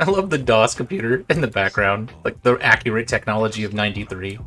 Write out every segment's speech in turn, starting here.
I love the DOS computer in the background, like the accurate technology of '93.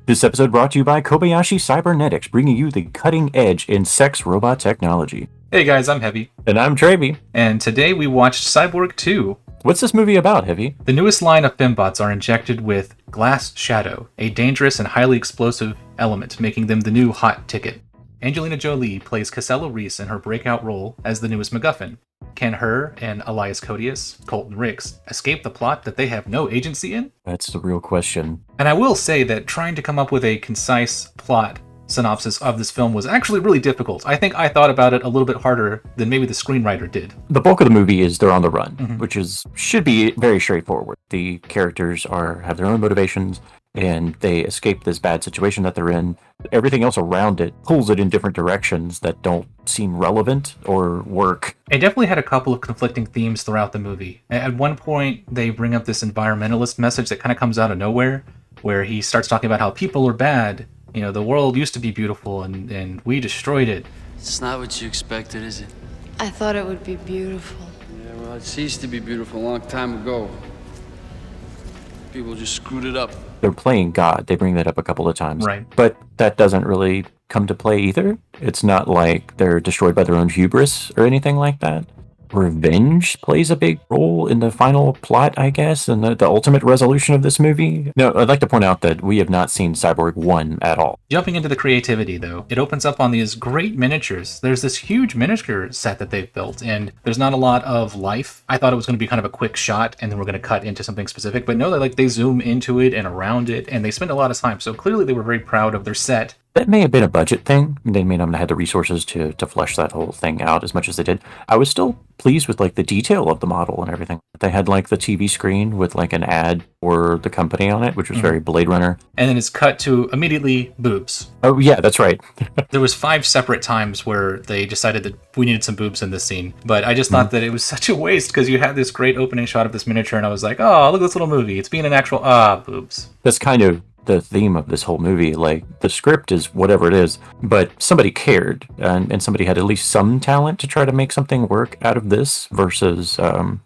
This episode brought to you by Kobayashi Cybernetics, bringing you the cutting edge in sex robot technology. Hey guys, I'm Heavy. And I'm Traby. And today we watched Cyborg 2. What's this movie about, Heavy? The newest line of fembots are injected with glass shadow, a dangerous and highly explosive element, making them the new hot ticket. Angelina Jolie plays Casella Reese in her breakout role as the newest MacGuffin. Can her and Elias Koteas, Colton Ricks, escape the plot that they have no agency in? That's the real question. And I will say that trying to come up with a concise plot synopsis of this film was actually really difficult. I think I thought about it a little bit harder than maybe the screenwriter did. The bulk of the movie is they're on the run, which should be very straightforward. The characters have their own motivations, and they escape this bad situation that they're in. Everything else around it pulls it in different directions that don't seem relevant or work. It definitely had a couple of conflicting themes throughout the movie. At one point, they bring up this environmentalist message that kind of comes out of nowhere, where he starts talking about how people are bad. You know, the world used to be beautiful and we destroyed it. It's not what you expected, is it? I thought it would be beautiful. Yeah, well, it ceased to be beautiful a long time ago. People just screwed it up. They're playing God. They bring that up a couple of times. Right. But that doesn't really come to play either. It's not like they're destroyed by their own hubris or anything like that. Revenge plays a big role in the final plot, I guess, and the ultimate resolution of this movie. No, I'd like to point out that we have not seen Cyborg 1 at all. Jumping into the creativity, though, it opens up on these great miniatures. There's this huge miniature set that they've built, and there's not a lot of life. I thought it was going to be kind of a quick shot, and then we're going to cut into something specific, but no, they zoom into it and around it, and they spend a lot of time. So clearly they were very proud of their set. That may have been a budget thing. They may not have had the resources to flesh that whole thing out as much as they did. I was still pleased with the detail of the model and everything. They had the TV screen with an ad for the company on it, which was very Blade Runner. And then it's cut to immediately boobs. Oh yeah, that's right. There was 5 separate times where they decided that we needed some boobs in this scene. But I just thought that it was such a waste because you had this great opening shot of this miniature and I was like, oh, look at this little movie. It's being an actual, boobs. That's kind of the theme of this whole movie. The script is whatever it is, but somebody cared and somebody had at least some talent to try to make something work out of this versus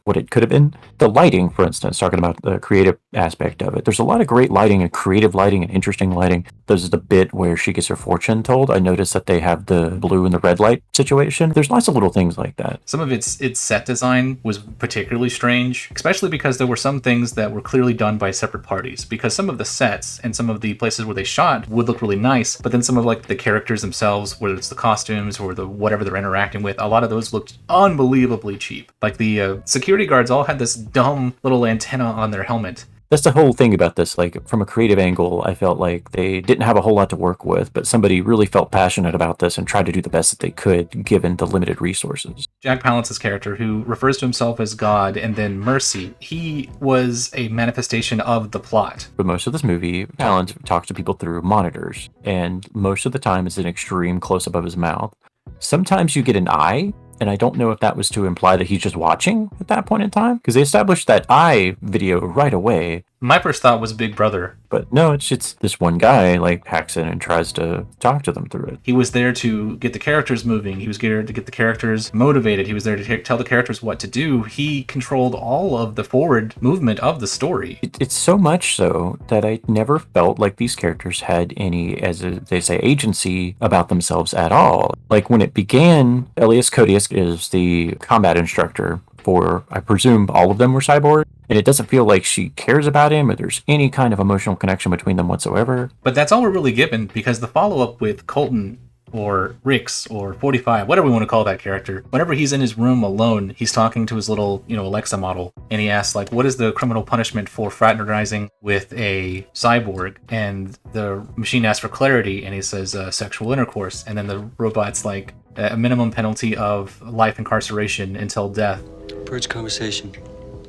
what it could have been. The lighting, for instance, talking about the creative aspect of it, there's a lot of great lighting and creative lighting and interesting lighting. There's the bit where she gets her fortune told. I noticed that they have the blue and the red light situation. There's lots of little things like that. Some of its set design was particularly strange, especially because there were some things that were clearly done by separate parties, because some of the sets and some of the places where they shot would look really nice, but then some of the characters themselves, whether it's the costumes or the whatever they're interacting with, a lot of those looked unbelievably cheap. The security guards all had this dumb little antenna on their helmet. That's the whole thing about this. From a creative angle, I felt like they didn't have a whole lot to work with, but somebody really felt passionate about this and tried to do the best that they could given the limited resources. Jack Pallance's character, who refers to himself as God and then Mercy, he was a manifestation of the plot. For most of this movie, Palance talks to people through monitors, and most of the time it's an extreme close-up of his mouth. Sometimes you get an eye, and I don't know if that was to imply that he's just watching at that point in time, because they established that eye video right away. My first thought was Big Brother. But no, it's this one guy hacks in and tries to talk to them through it. He was there to get the characters moving. He was there to get the characters motivated. He was there to tell the characters what to do. He controlled all of the forward movement of the story. It's so much so that I never felt like these characters had any, they say, agency about themselves at all. When it began, Elias Koteas is the combat instructor for, I presume, all of them were Cyborg, and it doesn't feel like she cares about him or there's any kind of emotional connection between them whatsoever. But that's all we're really given, because the follow-up with Colton or Ricks or 45, whatever we want to call that character, whenever he's in his room alone, he's talking to his little, Alexa model, and he asks, what is the criminal punishment for fraternizing with a cyborg? And the machine asks for clarity, and he says sexual intercourse, and then the robot's a minimum penalty of life incarceration until death. Purge conversation.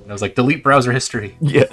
And I was delete browser history. Yeah.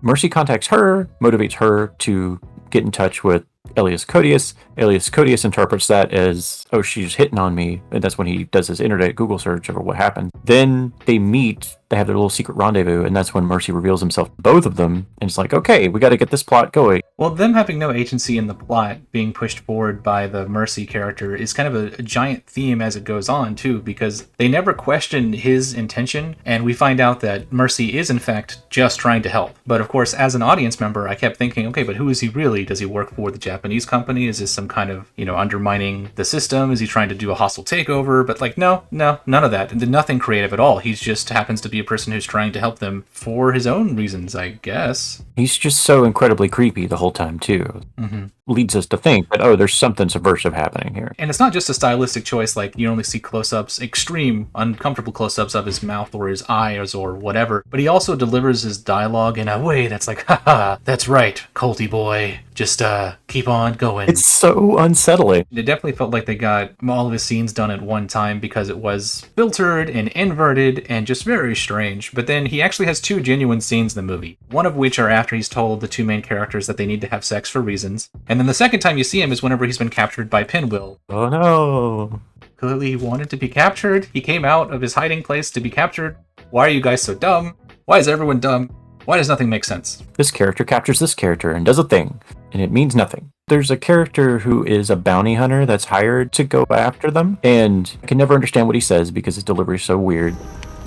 Mercy contacts her, motivates her to get in touch with Elias Koteas. Elias Koteas interprets that as, oh, she's hitting on me. And that's when he does his internet Google search over what happened. Then they meet they have their little secret rendezvous, and that's when Mercy reveals himself to both of them, and it's like, okay, we got to get this plot going. Well, them having no agency in the plot being pushed forward by the Mercy character is kind of a giant theme as it goes on, too, because they never question his intention, and we find out that Mercy is, in fact, just trying to help. But, of course, as an audience member, I kept thinking, okay, but who is he really? Does he work for the Japanese company? Is this some kind of, undermining the system? Is he trying to do a hostile takeover? But, no, none of that. Nothing creative at all. He just happens to be a person who's trying to help them for his own reasons, I guess. He's just so incredibly creepy the whole time, too. Mm-hmm. Leads us to think that, there's something subversive happening here. And it's not just a stylistic choice, like you only see close-ups, extreme, uncomfortable close-ups of his mouth or his eyes or whatever, but he also delivers his dialogue in a way that's like, haha, that's right, Colty boy, just keep on going. It's so unsettling. It definitely felt like they got all of his scenes done at one time because it was filtered and inverted and just very strange. But then he actually has 2 genuine scenes in the movie, one of which are after he's told the 2 main characters that they need to have sex for reasons. And then the second time you see him is whenever he's been captured by Pinwheel. Oh no. Clearly he wanted to be captured. He came out of his hiding place to be captured. Why are you guys so dumb? Why is everyone dumb? Why does nothing make sense? This character captures this character and does a thing, and it means nothing. There's a character who is a bounty hunter that's hired to go after them, and I can never understand what he says because his delivery is so weird.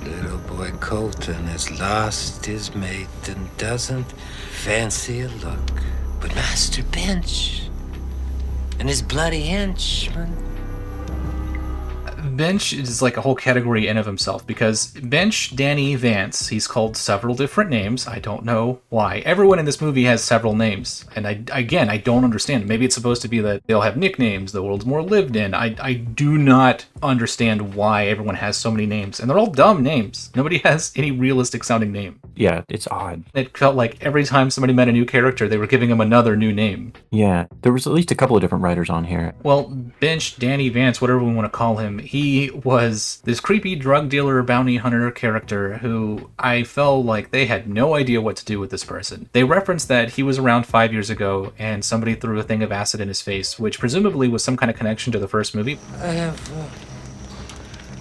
Little boy Colton has lost his mate and doesn't fancy a look. But Master Bench and his bloody henchman. Bench is like a whole category in of himself because Bench Danny Vance, he's called several different names. I don't know why. Everyone in this movie has several names. And I don't understand. Maybe it's supposed to be that they'll have nicknames, the world's more lived in. I do not understand why everyone has so many names. And they're all dumb names. Nobody has any realistic sounding name. Yeah, it's odd. It felt like every time somebody met a new character, they were giving him another new name. Yeah, there was at least a couple of different writers on here. Well, Bench Danny Vance, whatever we want to call him, he was this creepy drug dealer bounty hunter character who I felt like they had no idea what to do with this person. They referenced that he was around 5 years ago and somebody threw a thing of acid in his face, which presumably was some kind of connection to the first movie. I have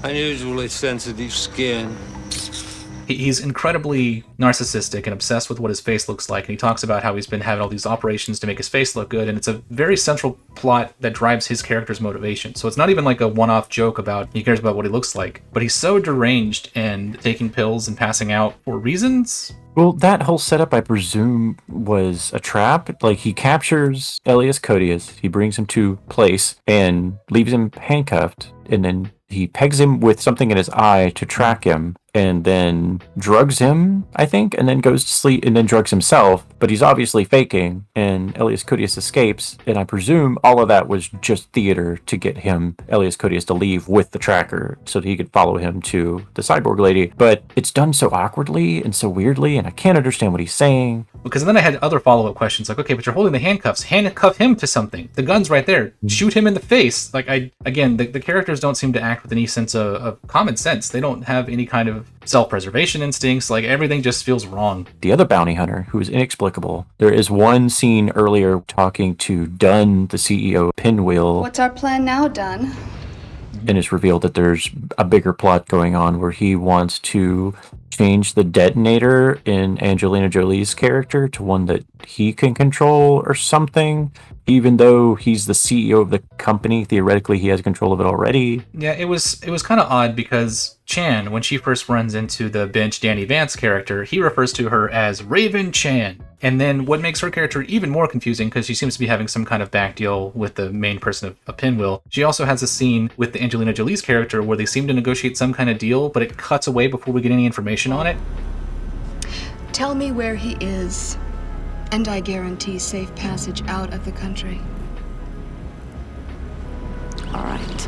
unusually sensitive skin. He's incredibly narcissistic and obsessed with what his face looks like, and he talks about how he's been having all these operations to make his face look good, and it's a very central plot that drives his character's motivation. So it's not even like a one-off joke about he cares about what he looks like, but he's so deranged and taking pills and passing out for reasons. Well, that whole setup, I presume, was a trap. Like, he captures Elias Koteas, he brings him to place, and leaves him handcuffed, and then he pegs him with something in his eye to track him, and then drugs him, I think, and then goes to sleep, and then drugs himself, but he's obviously faking, and Elias Koteas escapes, and I presume all of that was just theater to get him, Elias Koteas, to leave with the tracker, so that he could follow him to the cyborg lady, but it's done so awkwardly and so weirdly, and I can't understand what he's saying. Because then I had other follow-up questions, like, okay, but you're holding the handcuffs. Handcuff him to something. The gun's right there. Shoot him in the face. Like, the characters don't seem to act with any sense of common sense. They don't have any kind of self-preservation instincts. Like, everything just feels wrong. The other bounty hunter, who is inexplicable, there is one scene earlier talking to Dunn, the CEO of Pinwheel. What's our plan now, Dunn? And it's revealed that there's a bigger plot going on where he wants to change the detonator in Angelina Jolie's character to one that he can control or something. Even though he's the CEO of the company, theoretically he has control of it already. Yeah, it was kind of odd because Chan, when she first runs into the Bench Danny Vance character, he refers to her as Raven Chan. And then what makes her character even more confusing, because she seems to be having some kind of back deal with the main person of Pinwheel, she also has a scene with the Angelina Jolie's character where they seem to negotiate some kind of deal, but it cuts away before we get any information on it. Tell me where he is, and I guarantee safe passage out of the country. All right.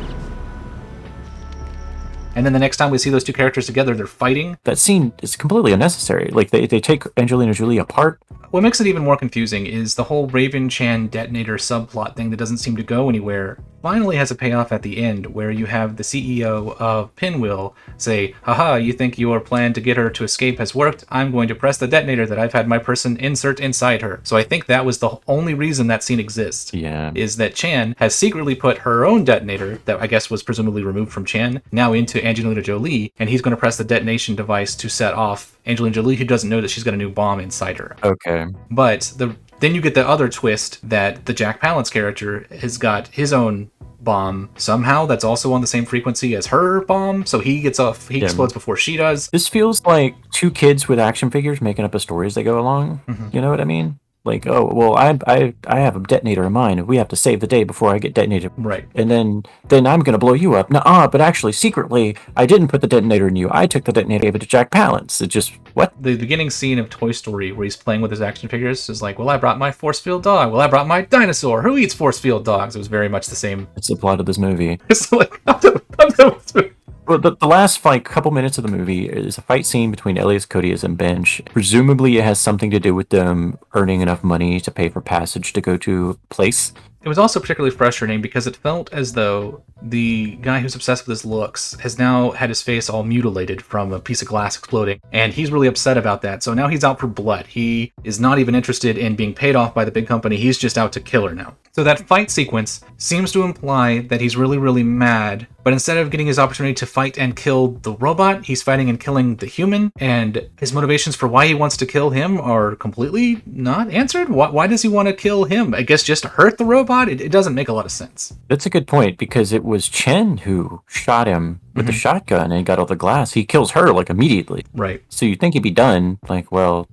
And then the next time we see those two characters together, they're fighting. That scene is completely unnecessary. Like, they take Angelina Jolie apart. What makes it even more confusing is the whole Raven Chan detonator subplot thing that doesn't seem to go anywhere finally has a payoff at the end, where you have the CEO of Pinwheel say, haha, you think your plan to get her to escape has worked? I'm going to press the detonator that I've had my person insert inside her. So I think that was the only reason that scene exists. Yeah. Is that Chan has secretly put her own detonator, that I guess was presumably removed from Chan, now into to Angelina Jolie, and he's going to press the detonation device to set off Angelina Jolie, who doesn't know that she's got a new bomb inside her. Okay. But then you get the other twist that the Jack Pallance character has got his own bomb somehow that's also on the same frequency as her bomb, so he gets off, he explodes before she does. This feels like two kids with action figures making up a story as they go along. You know what I mean? Like, oh, well, I have a detonator in mind, and we have to save the day before I get detonated. Right. And then I'm going to blow you up. Nuh-uh, but actually, secretly, I didn't put the detonator in you. I took the detonator, gave it to Jack Pallance. It just, what? The beginning scene of Toy Story where he's playing with his action figures is like, well, I brought my force field dog. Well, I brought my dinosaur. Who eats force field dogs? It was very much the same. It's the plot of this movie. It's like, I'm done with this movie. Well, the last couple minutes of the movie is a fight scene between Elias, Koteas, and Bench. Presumably, it has something to do with them earning enough money to pay for passage to go to a place. It was also particularly frustrating because it felt as though the guy who's obsessed with his looks has now had his face all mutilated from a piece of glass exploding, and he's really upset about that. So now he's out for blood. He is not even interested in being paid off by the big company. He's just out to kill her now. So that fight sequence seems to imply that he's really, really mad, but instead of getting his opportunity to fight and kill the robot, he's fighting and killing the human, and his motivations for why he wants to kill him are completely not answered. Why does he want to kill him? I guess just to hurt the robot? It doesn't make a lot of sense. That's a good point, because it was Chen who shot him with the shotgun and got all the glass. He kills her, like, immediately. Right. So you'd think he'd be done, like, well,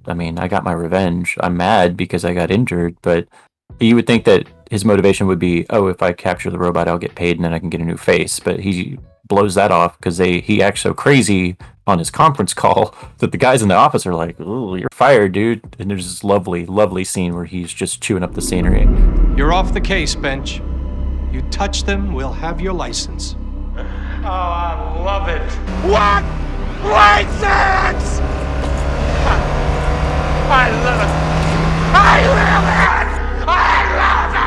I mean, I got my revenge. I'm mad because I got injured, but you would think that his motivation would be, oh, if I capture the robot, I'll get paid and then I can get a new face. But he blows that off because he acts so crazy on his conference call that the guys in the office are like, "Ooh, you're fired, dude." And there's this lovely, lovely scene where he's just chewing up the scenery. You're off the case, Bench. You touch them, we'll have your license. Oh, I love it. What? License! I love it. I love it! I love it!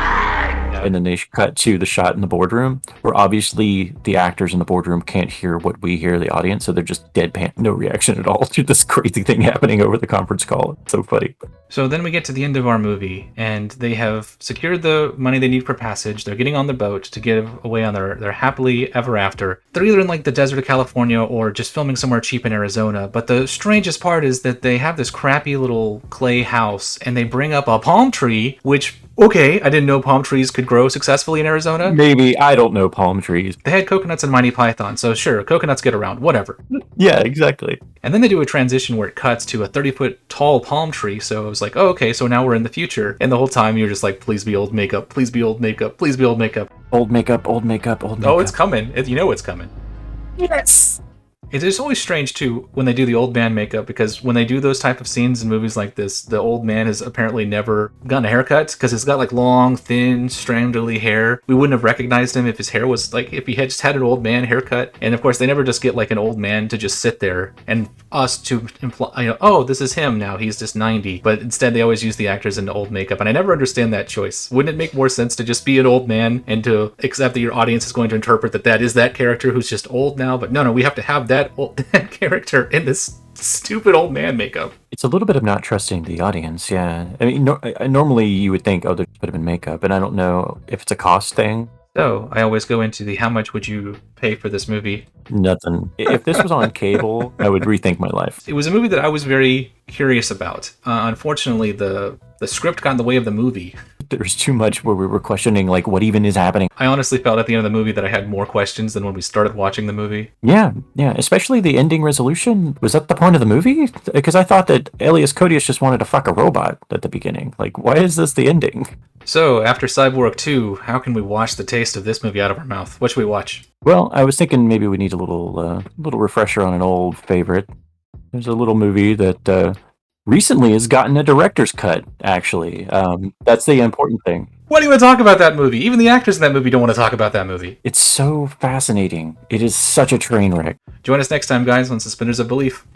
And then they cut to the shot in the boardroom where obviously the actors in the boardroom can't hear what we hear, the audience, so they're just deadpan, no reaction at all to this crazy thing happening over the conference call. It's so funny. So then we get to the end of our movie, and they have secured the money they need for passage. They're getting on the boat to get away on their happily ever after. They're either in like the desert of California or just filming somewhere cheap in Arizona. But the strangest part is that they have this crappy little clay house, and they bring up a palm tree, which, okay, I didn't know palm trees could grow successfully in Arizona. Maybe, I don't know palm trees. They had coconuts and Mighty Python, so sure, coconuts get around, whatever. Yeah, exactly. And then they do a transition where it cuts to a 30-foot tall palm tree, so it was like, oh, okay, so now we're in the future. And the whole time you're just like, please be old makeup, please be old makeup, please be old makeup. Old makeup, old makeup, old makeup. Oh, it's coming. You know it's coming. Yes! It's always strange, too, when they do the old man makeup, because when they do those type of scenes in movies like this, the old man has apparently never gotten a haircut, because he's got, like, long, thin, strangly hair. We wouldn't have recognized him if his hair was, like, if he had just had an old man haircut. And, of course, they never just get, like, an old man to just sit there and us to imply, you know, oh, this is him now, he's just 90. But instead, they always use the actors in old makeup, and I never understand that choice. Wouldn't it make more sense to just be an old man and to accept that your audience is going to interpret that that is that character who's just old now? But no, we have to have that old character in this stupid old man makeup. It's a little bit of not trusting the audience, yeah. I mean, normally you would think, oh, there's a bit of makeup, and I don't know if it's a cost thing. So I always go into the how much would you pay for this movie? Nothing. If this was on cable, I would rethink my life. It was a movie that I was very curious about. Unfortunately, the script got in the way of the movie. There's too much where we were questioning, like, what even is happening. I honestly felt at the end of the movie that I had more questions than when we started watching the movie. Yeah, especially the ending resolution. Was that the point of the movie? Because I thought that Elias Koteas just wanted to fuck a robot at the beginning. Like, why is this the ending? So, after Cyborg 2, how can we wash the taste of this movie out of our mouth? What should we watch? Well, I was thinking maybe we need a little refresher on an old favorite. There's a little movie that recently has gotten a director's cut, actually. That's the important thing. Why do you want to talk about that movie? Even the actors in that movie don't want to talk about that movie. It's so fascinating. It is such a train wreck. Join us next time, guys, on Suspenders of Belief.